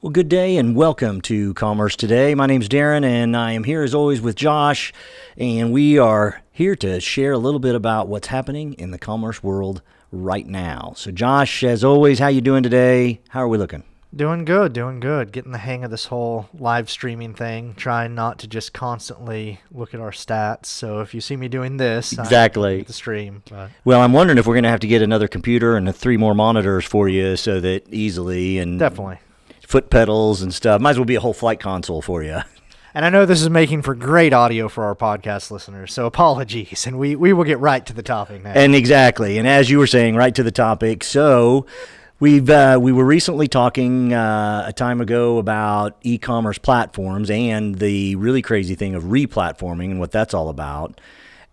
Well, good day and welcome to Commerce Today. My name's Darren and I am here as always with Josh, and we are here to share a little bit about what's happening in the commerce world right now. So Josh, as always, how you doing today? How are we looking? Doing good. Getting the hang of this whole live streaming thing, trying not to just constantly look at our stats. So if you see me doing this, exactly, the stream. But. Well, I'm wondering if we're going to have to get another computer and 3 more monitors for you so that easily and definitely. Foot pedals and stuff. Might as well be a whole flight console for you. And I know this is making for great audio for our podcast listeners, so apologies. And we will get right to the topic now. And exactly. And as you were saying, right to the topic. So we were recently talking a time ago about e-commerce platforms and the really crazy thing of re-platforming and what that's all about.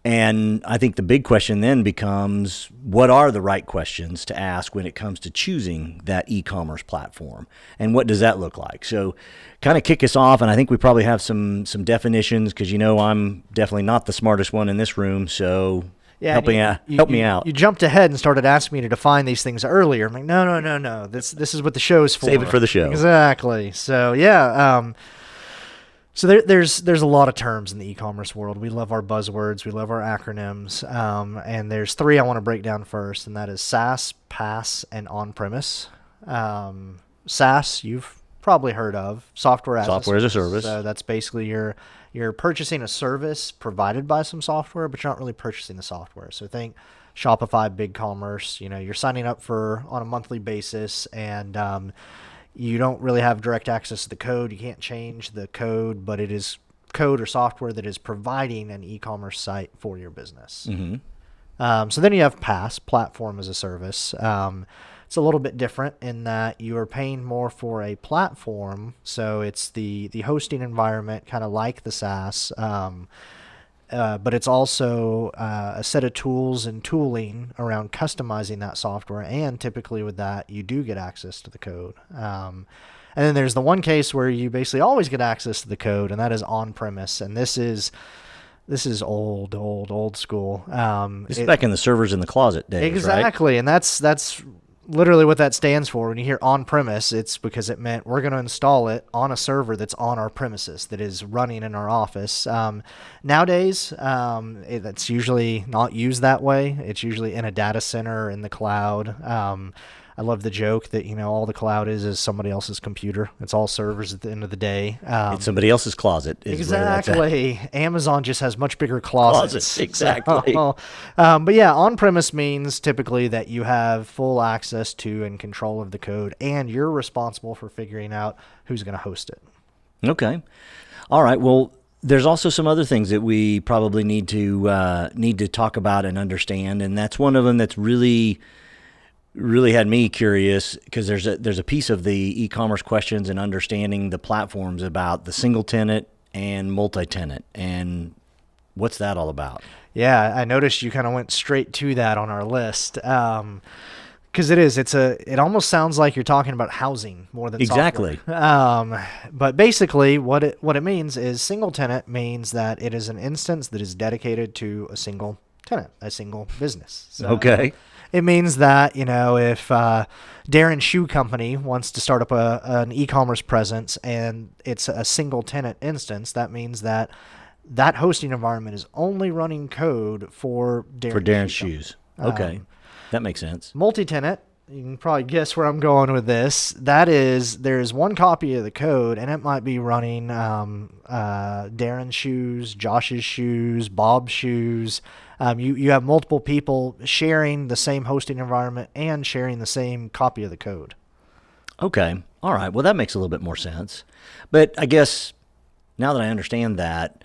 And I think the big question then becomes, what are the right questions to ask when it comes to choosing that e-commerce platform? And what does that look like? So kind of kick us off, and I think we probably have some definitions because, I'm definitely not the smartest one in this room, so help me out. You jumped ahead and started asking me to define these things earlier. I'm like, no. This is what the show's for. Save it for the show. Exactly. So, yeah. So there's a lot of terms in the e-commerce world. We love our buzzwords. We love our acronyms. And there's 3 I want to break down first, and that is SaaS, PaaS, and on-premise. SaaS, you've probably heard of. Software as a service. So that's basically you're purchasing a service provided by some software, but you're not really purchasing the software. So think Shopify, BigCommerce. You're signing up on a monthly basis, and you don't really have direct access to the code. You can't change the code, but it is code or software that is providing an e-commerce site for your business. Mm-hmm. So then you have PaaS, Platform as a Service. It's a little bit different in that you are paying more for a platform. So it's the hosting environment, kind of like the SaaS. But it's also a set of tools and tooling around customizing that software, and typically with that, you do get access to the code. And then there's the one case where you basically always get access to the code, and that is on-premise. And this is old school. This is back in the servers in the closet days, exactly, right? And that's literally what that stands for. When you hear on-premise, it's because it meant we're going to install it on a server that's on our premises, that is running in our office. Nowadays, it's usually not used that way. It's usually in a data center in the cloud. I love the joke that, all the cloud is somebody else's computer. It's all servers at the end of the day. It's somebody else's closet. Exactly. Amazon just has much bigger closets. Exactly. But yeah, on-premise means typically that you have full access to and control of the code, and you're responsible for figuring out who's going to host it. Okay. All right. Well, there's also some other things that we probably need to talk about and understand, and that's one of them that's really had me curious, because there's a piece of the e-commerce questions and understanding the platforms about the single tenant and multi-tenant, and what's that all about? Yeah, I noticed you kind of went straight to that on our list, because it almost sounds like you're talking about housing more than exactly. Software. But basically what it means is single tenant means that it is an instance that is dedicated to a single tenant, a single business. So, okay. It means that, if Darren Shoe Company wants to start up an e-commerce presence and it's a single tenant instance, that means that hosting environment is only running code for Darren Shoes. Okay, that makes sense. Multi-tenant, you can probably guess where I'm going with this. That is, there's one copy of the code, and it might be running Darren's shoes, Josh's shoes, Bob's shoes. You have multiple people sharing the same hosting environment and sharing the same copy of the code. Okay. All right. Well, that makes a little bit more sense. But I guess now that I understand that,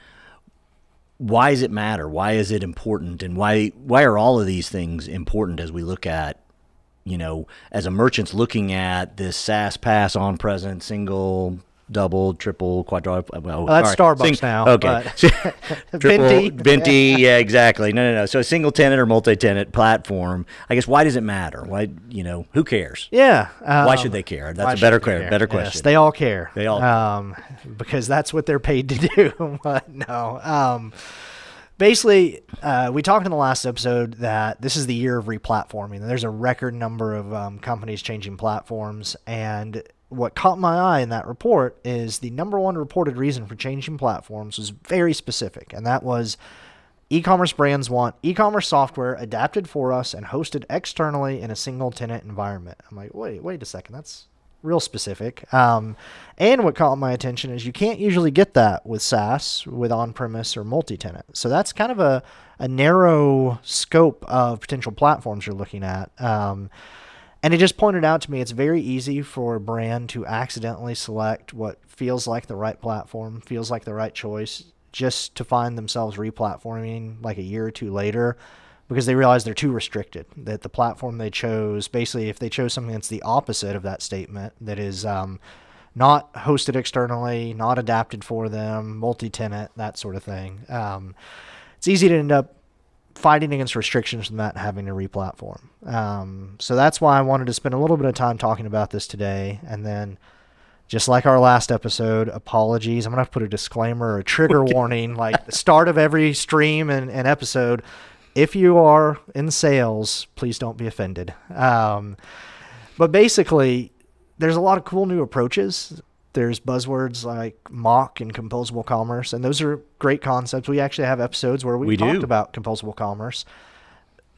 why does it matter? Why is it important? And why are all of these things important as we look at, as a merchant's looking at this SaaS, PaaS, on-present, single, double, triple, quadruple. Well, that's Starbucks now. Okay. Triple, venti, yeah, exactly. No. So a single tenant or multi-tenant platform, I guess, why does it matter? Why, who cares? Yeah. Why should they care? That's a better question. Yes, they all care. They all because that's what they're paid to do. But no. basically, we talked in the last episode that this is the year of replatforming. There's a record number of companies changing platforms, and what caught my eye in that report is the number one reported reason for changing platforms was very specific, and that was e-commerce brands want e-commerce software adapted for us and hosted externally in a single tenant environment. I'm like, wait a second, that's real specific. And what caught my attention is you can't usually get that with SaaS, with on-premise or multi-tenant. So that's kind of a narrow scope of potential platforms you're looking at. And it just pointed out to me it's very easy for a brand to accidentally select what feels like the right platform, feels like the right choice, just to find themselves replatforming like a year or two later because they realize they're too restricted, that the platform they chose, basically if they chose something that's the opposite of that statement, that is not hosted externally, not adapted for them, multi-tenant, that sort of thing, it's easy to end up fighting against restrictions from that and having to replatform. So that's why I wanted to spend a little bit of time talking about this today. And then just like our last episode, apologies. I'm going to have to put a disclaimer or a trigger warning, like the start of every stream and episode. If you are in sales, please don't be offended. But basically, there's a lot of cool new approaches. There's buzzwords like mock and composable commerce, and those are great concepts. We actually have episodes where we talked about composable commerce.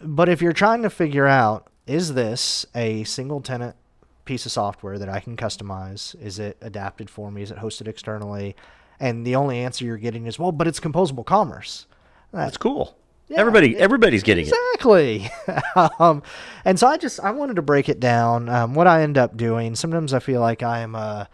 But if you're trying to figure out, is this a single tenant piece of software that I can customize? Is it adapted for me? Is it hosted externally? And the only answer you're getting is, well, but it's composable commerce. That's cool. Yeah, everybody's getting exactly. And so I wanted to break it down. What I end up doing, sometimes I feel like I am a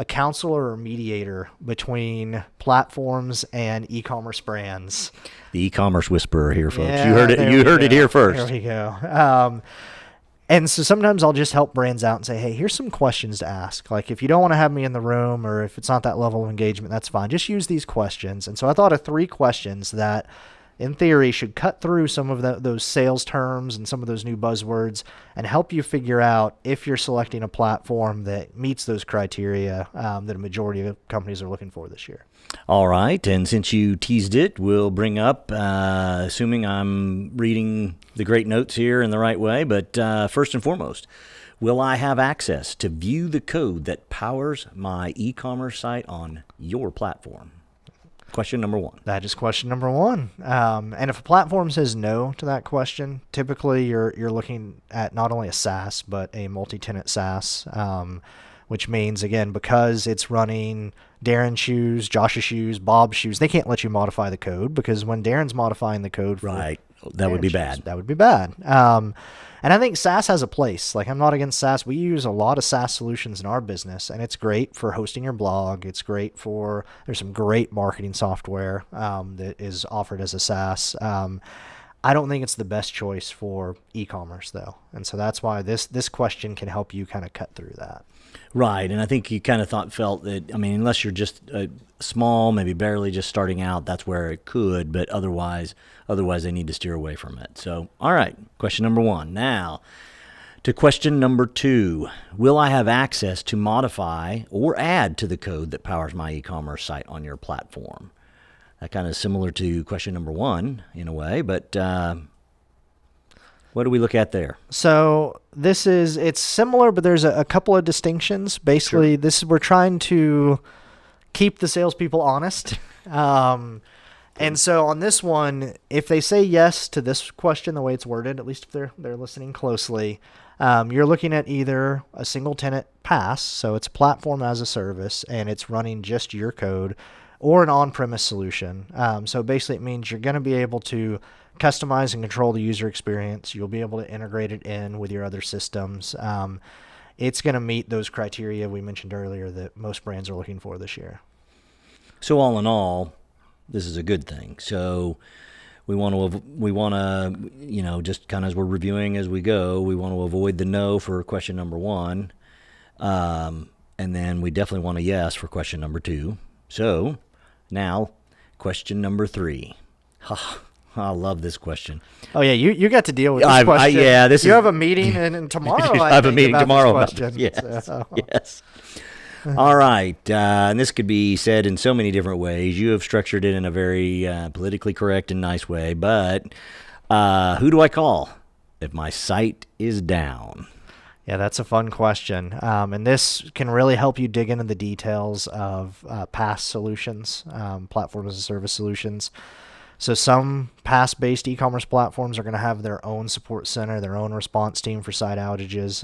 counselor or mediator between platforms and e-commerce brands. The e-commerce whisperer here, folks. Yeah, you heard it here first. There we go. And so sometimes I'll just help brands out and say, hey, here's some questions to ask. Like if you don't want to have me in the room or if it's not that level of engagement, that's fine. Just use these questions. And so I thought of 3 questions that in theory should cut through some of those sales terms and some of those new buzzwords and help you figure out if you're selecting a platform that meets those criteria that a majority of companies are looking for this year. All right. And since you teased it, we'll bring up, assuming I'm reading the great notes here in the right way, but first and foremost, will I have access to view the code that powers my e-commerce site on your platform? Question number 1. That is question number 1. And if a platform says no to that question, typically you're looking at not only a SaaS, but a multi-tenant SaaS, which means, again, because it's running Darren's shoes, Josh's shoes, Bob's shoes, they can't let you modify the code because when Darren's modifying the code for right, that would be bad. That would be bad. And I think SaaS has a place. Like, I'm not against SaaS. We use a lot of SaaS solutions in our business, and it's great for hosting your blog. It's great for, there's some great marketing software that is offered as a SaaS. I don't think it's the best choice for e-commerce, though. And so that's why this question can help you kind of cut through that. Right. And I think you kind of felt that, I mean, unless you're just small, maybe barely just starting out, that's where it could, but otherwise they need to steer away from it. So, all right, question number 1. Now, to question number 2, will I have access to modify or add to the code that powers my e-commerce site on your platform? That kind of similar to question number 1 in a way, but what do we look at there? So it's similar, but there's a couple of distinctions. Basically, Sure. We're trying to keep the salespeople honest. And so on this one, if they say yes to this question, the way it's worded, at least if they're listening closely, you're looking at either a single tenant PaaS, so it's platform as a service, and it's running just your code, or an on-premise solution. So basically it means you're going to be able to customize and control the user experience. You'll be able to integrate it in with your other systems. It's going to meet those criteria we mentioned earlier that most brands are looking for this year. So all in all, this is a good thing. So we want to, just kind of as we're reviewing as we go, we want to avoid the no for question number 1. And then we definitely want a yes for question number 2. So now question number 3. I love this question. Oh yeah, you got to deal with this question. You have a meeting and tomorrow. I have a meeting tomorrow. About this question. Yes. So. Yes. All right. And this could be said in so many different ways. You have structured it in a very politically correct and nice way. But who do I call if my site is down? Yeah, that's a fun question. And this can really help you dig into the details of PaaS solutions, platform as a service solutions. So some PaaS-based e-commerce platforms are going to have their own support center, their own response team for site outages.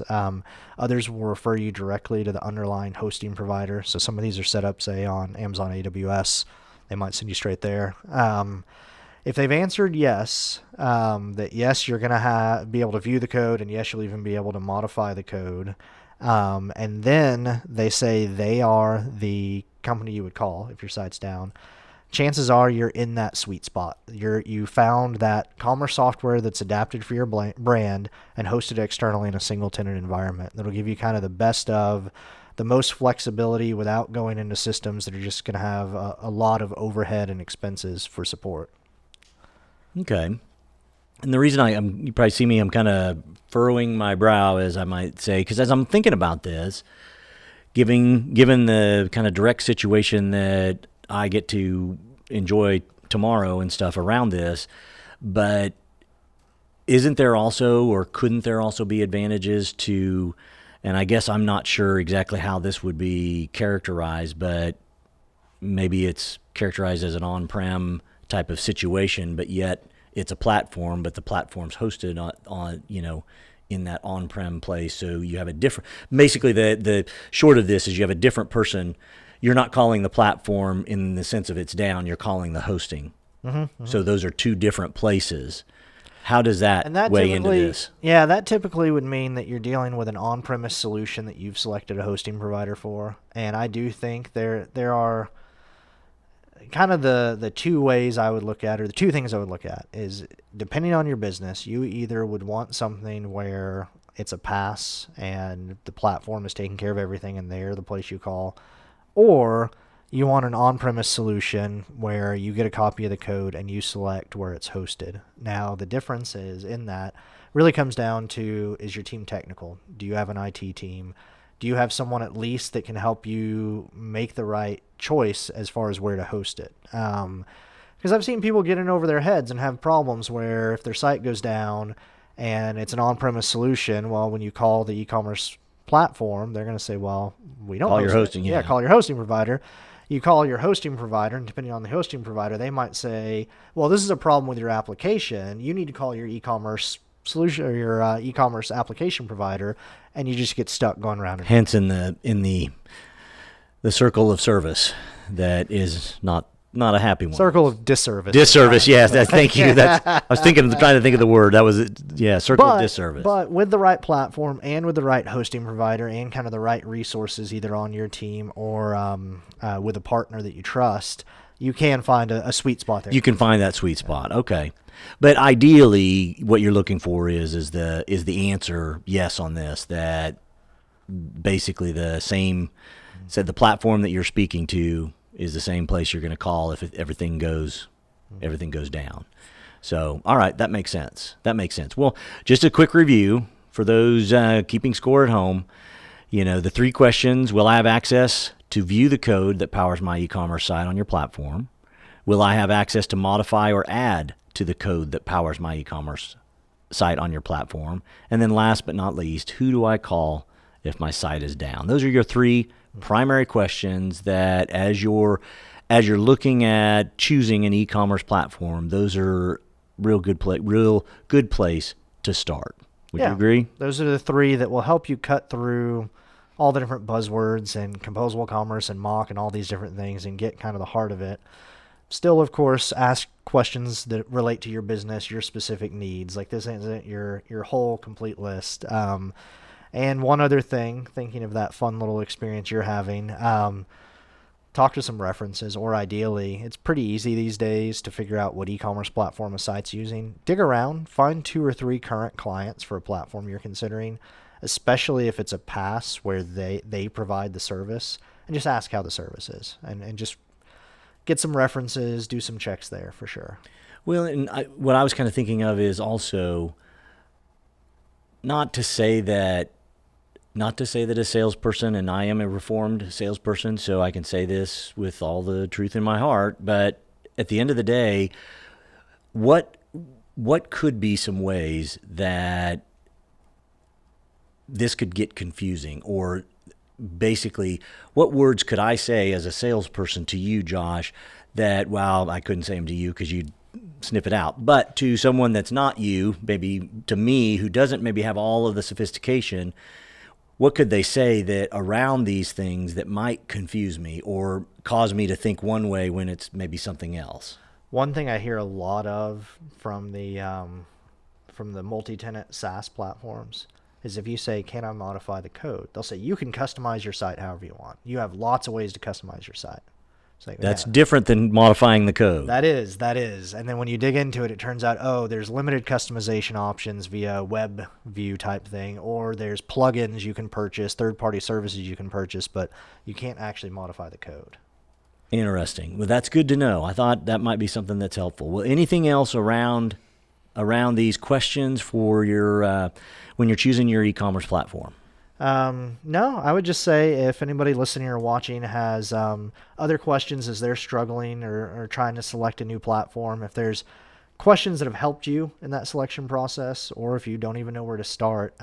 Others will refer you directly to the underlying hosting provider. So some of these are set up, say, on Amazon AWS. They might send you straight there. If they've answered yes, that yes, you're going to be able to view the code, and yes, you'll even be able to modify the code, and then they say they are the company you would call if your site's down, chances are you're in that sweet spot. You found that commerce software that's adapted for your brand and hosted externally in a single tenant environment. That'll give you kind of the best of the most flexibility without going into systems that are just going to have a lot of overhead and expenses for support. Okay. And the reason you probably see me, I'm kind of furrowing my brow, as I might say, because as I'm thinking about this, given the kind of direct situation that I get to enjoy tomorrow and stuff around this, but isn't there also, or couldn't there also be advantages to, and I guess I'm not sure exactly how this would be characterized, but maybe it's characterized as an on-prem type of situation, but yet it's a platform, but the platform's hosted on in that on-prem place. So you have a different, basically the short of this is you have a different person. You're not calling the platform in the sense of it's down, you're calling the hosting. So those are two different places. How does that weigh into this? Yeah, that typically would mean that you're dealing with an on-premise solution that you've selected a hosting provider for. And I do think there are kind of the two ways I would look at, or the two things I would look at, is depending on your business, you either would want something where it's a PaaS and the platform is taking care of everything and they're the place you call, or you want an on-premise solution where you get a copy of the code and you select where it's hosted. Now, the difference is in that really comes down to, is your team technical? Do you have an IT team? Do you have someone at least that can help you make the right choice as far as where to host it? Because I've seen people get in over their heads and have problems where if their site goes down and it's an on-premise solution, well, when you call the e-commerce platform, they're going to say, well, we don't call your hosting. Yeah, call your hosting provider. You call your hosting provider, and depending on the hosting provider, they might say, well, this is a problem with your application. You need to call your e-commerce solution or your e-commerce application provider, and you just get stuck going around. Hence, in the circle of service that is not a happy one. Circle of disservice. Disservice, yes. Thank you. I was trying to think of the word. That was it. Yeah, circle of disservice. But with the right platform and with the right hosting provider and kind of the right resources, either on your team or with a partner that you trust, you can find a sweet spot there. You can find that sweet spot. Okay. But ideally, what you're looking for is the answer yes on this, that basically the same, said the platform that you're speaking to is the same place you're going to call if everything goes down. So, all right, that makes sense. Well, just a quick review for those keeping score at home. The three questions: will I have access to view the code that powers my e-commerce site on your platform? Will I have access to modify or add to the code that powers my e-commerce site on your platform? And then last but not least, who do I call if my site is down? Those are your three primary questions that as you're looking at choosing an e-commerce platform, those are real good place to start. Would you agree? Those are the three that will help you cut through all the different buzzwords and composable commerce and mock and all these different things and get kind of the heart of it. Still, of course, ask questions that relate to your business, your specific needs. Like, this isn't your whole complete list. And one other thing, thinking of that fun little experience you're having, talk to some references, or ideally, it's pretty easy these days to figure out what e-commerce platform a site's using. Dig around, find 2 or 3 current clients for a platform you're considering, especially if it's a PaaS where they provide the service, and just ask how the service is, and just get some references, do some checks there for sure. Well, and what I was kind of thinking of is also not to say that not to say that a salesperson, and I am a reformed salesperson, so I can say this with all the truth in my heart, but at the end of the day, what could be some ways that this could get confusing? Or basically, what words could I say as a salesperson to you, Josh, that, well, I couldn't say them to you because you'd snip it out, but to someone that's not you, maybe to me, who doesn't maybe have all of the sophistication, what could they say that around these things that might confuse me or cause me to think one way when it's maybe something else? One thing I hear a lot of from the multi-tenant SaaS platforms is if you say, "Can I modify the code?" They'll say, "You can customize your site however you want. You have lots of ways to customize your site." It's like, That's yeah, different than modifying the code. that is. And then when you dig into it, it turns out, oh, there's limited customization options via web view type thing, or there's plugins you can purchase, third-party services you can purchase, but you can't actually modify the code. Interesting. Well, that's good to know. I thought that might be something that's helpful. Well, anything else around these questions for your when you're choosing your e-commerce platform? No, I would just say if anybody listening or watching has other questions as they're struggling or trying to select a new platform, if there's questions that have helped you in that selection process, or if you don't even know where to start,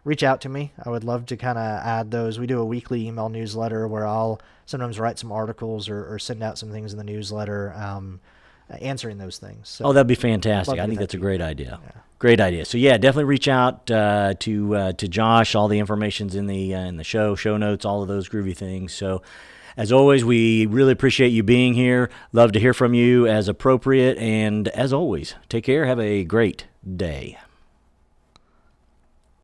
reach out to me. I would love to kind of add those. We do a weekly email newsletter where I'll sometimes write some articles or send out some things in the newsletter answering those things. So Oh, that'd be fantastic. I love to think get that's a that great feedback. idea. Yeah. Great idea. So yeah, definitely reach out to Josh. All the information's in the show notes, all of those groovy things. So as always, we really appreciate you being here. Love to hear from you as appropriate. And as always, take care. Have a great day.